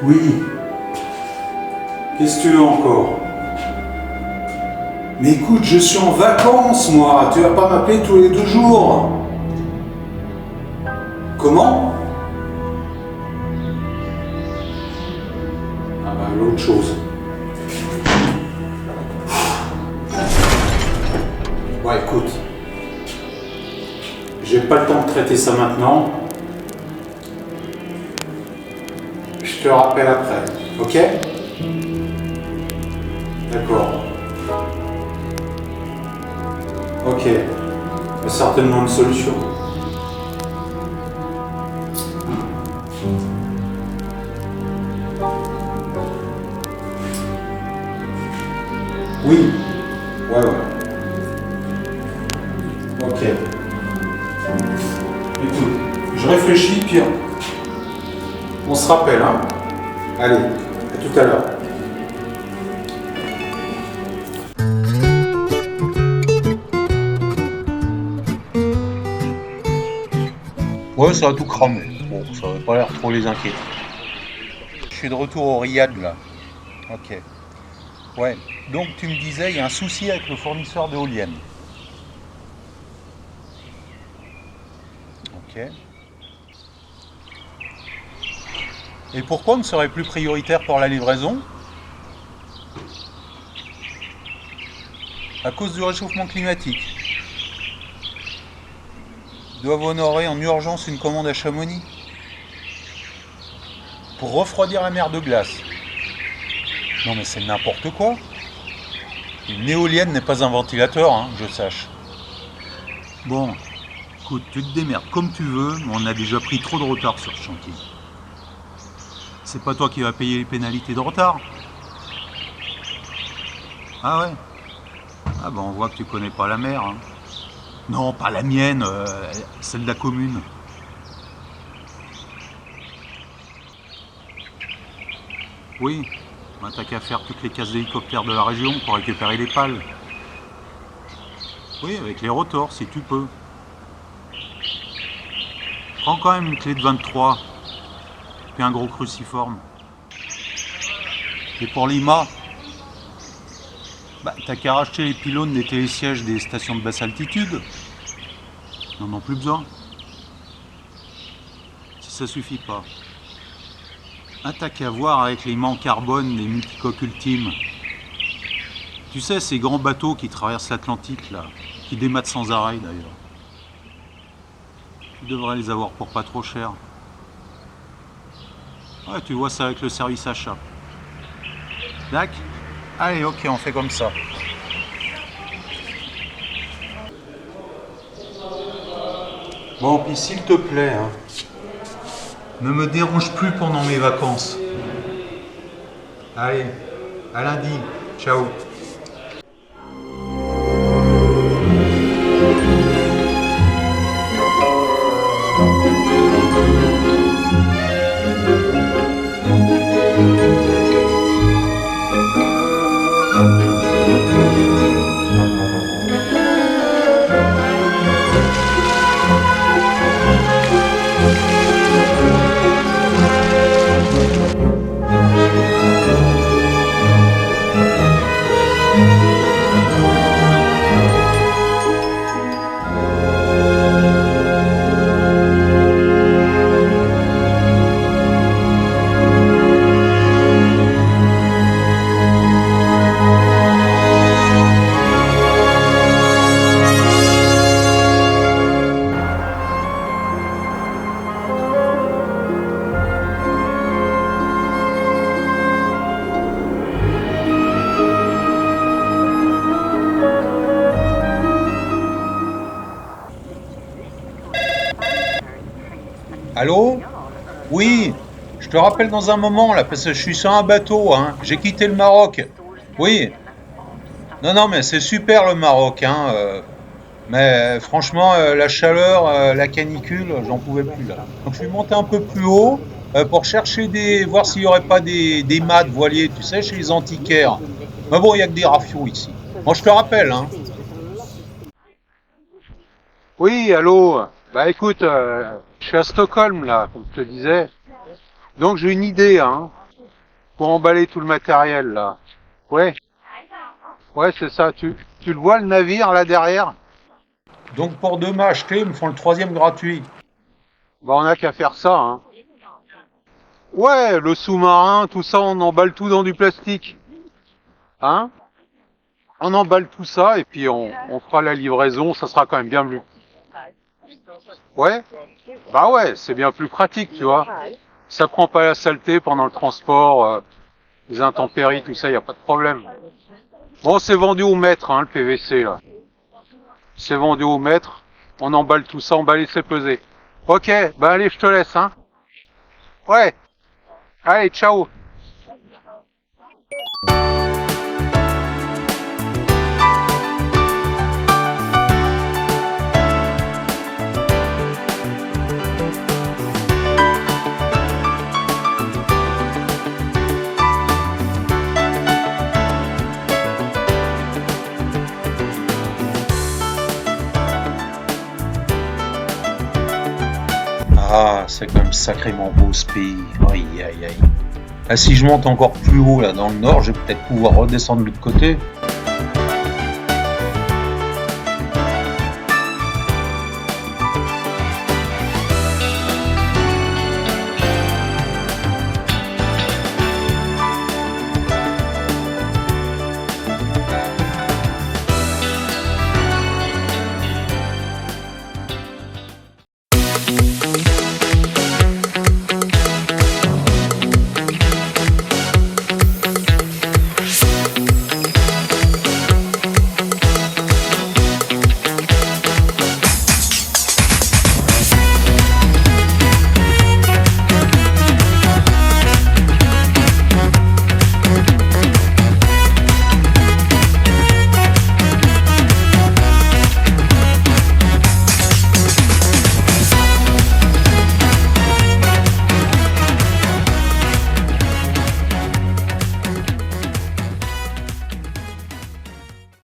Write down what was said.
Oui. Qu'est-ce que tu veux encore? Mais écoute, je suis en vacances, moi. Tu vas pas m'appeler tous les 2 jours. Comment? Ah bah, l'autre chose. Ouais, écoute. J'ai pas le temps de traiter ça maintenant. Je te rappelle après, ok? D'accord. Ok. Il y a certainement une solution. Oui. Ouais. Ok. Écoute, je réfléchis, puis on se rappelle, hein? Allez, à tout à l'heure. Ouais, ça a tout cramé. Bon, ça avait pas l'air trop les inquiéter. Je suis de retour au Riyad là. Ok. Ouais. Donc tu me disais, il y a un souci avec le fournisseur d'éoliennes. Ok. Et pourquoi on ne serait plus prioritaire pour la livraison? À cause du réchauffement climatique. Ils doivent honorer en urgence une commande à Chamonix pour refroidir la mer de glace. Non mais c'est n'importe quoi. Une éolienne n'est pas un ventilateur, hein, que je sache. Bon, écoute, tu te démerdes comme tu veux, mais on a déjà pris trop de retard sur ce chantier. C'est pas toi qui vas payer les pénalités de retard. Ah ouais? Ah bah on voit que tu connais pas la mer. Hein. Non, pas la mienne, celle de la commune. Oui, bah t'as qu'à faire toutes les cases d'hélicoptères de la région pour récupérer les pales. Oui, avec les rotors, si tu peux. Prends quand même une clé de 23, puis un gros cruciforme. Et pour l'IMA, bah t'as qu'à racheter les pylônes des télésièges des stations de basse altitude. Ils n'en ont plus besoin. Si ça suffit pas. Ah, t'as qu'à voir avec les mâts en carbone des multicoques ultimes. Tu sais, ces grands bateaux qui traversent l'Atlantique, là, qui démattent sans arrêt d'ailleurs. Tu devrais les avoir pour pas trop cher. Ouais, tu vois ça avec le service achat. D'accord? Allez, ok, on fait comme ça. Bon, puis s'il te plaît, hein, Ne me dérange plus pendant mes vacances. allez, à lundi. Ciao. Allô? Oui, je te rappelle dans un moment là, parce que je suis sur un bateau, hein. J'ai quitté le Maroc. Oui. Non, non, mais c'est super le Maroc, hein. Mais franchement, la chaleur, la canicule, j'en pouvais plus là. Donc je suis monté un peu plus haut pour chercher voir s'il y aurait pas des mâts voiliers, tu sais, chez les antiquaires. Mais bon, il y a que des rafiaux ici. Moi, je te rappelle, hein. Oui, allô. Bah écoute, je suis à Stockholm là, comme je te disais. Donc j'ai une idée, hein. pour emballer tout le matériel, là. Ouais, ouais, c'est ça. Tu le vois, le navire, là, derrière? Donc pour 2 mâts achetés, ils me font le 3e gratuit. Bah, on a qu'à faire ça, hein. Ouais, le sous-marin, tout ça, on emballe tout dans du plastique. Hein? On emballe tout ça et puis on fera la livraison, ça sera quand même bien mieux. Ouais? Bah ouais, c'est bien plus pratique, tu vois. Ça prend pas la saleté pendant le transport, les intempéries, tout ça, y a pas de problème. Bon, c'est vendu au mètre, hein, le PVC, là. C'est vendu au mètre. On emballe tout ça, emballer, c'est pesé. Ok, bah allez, je te laisse, hein. Ouais. Allez, ciao. Ah, c'est quand même sacrément beau ce pays. Aïe, aïe, aïe. Ah, si je monte encore plus haut là dans le nord, je vais peut-être pouvoir redescendre de l'autre côté.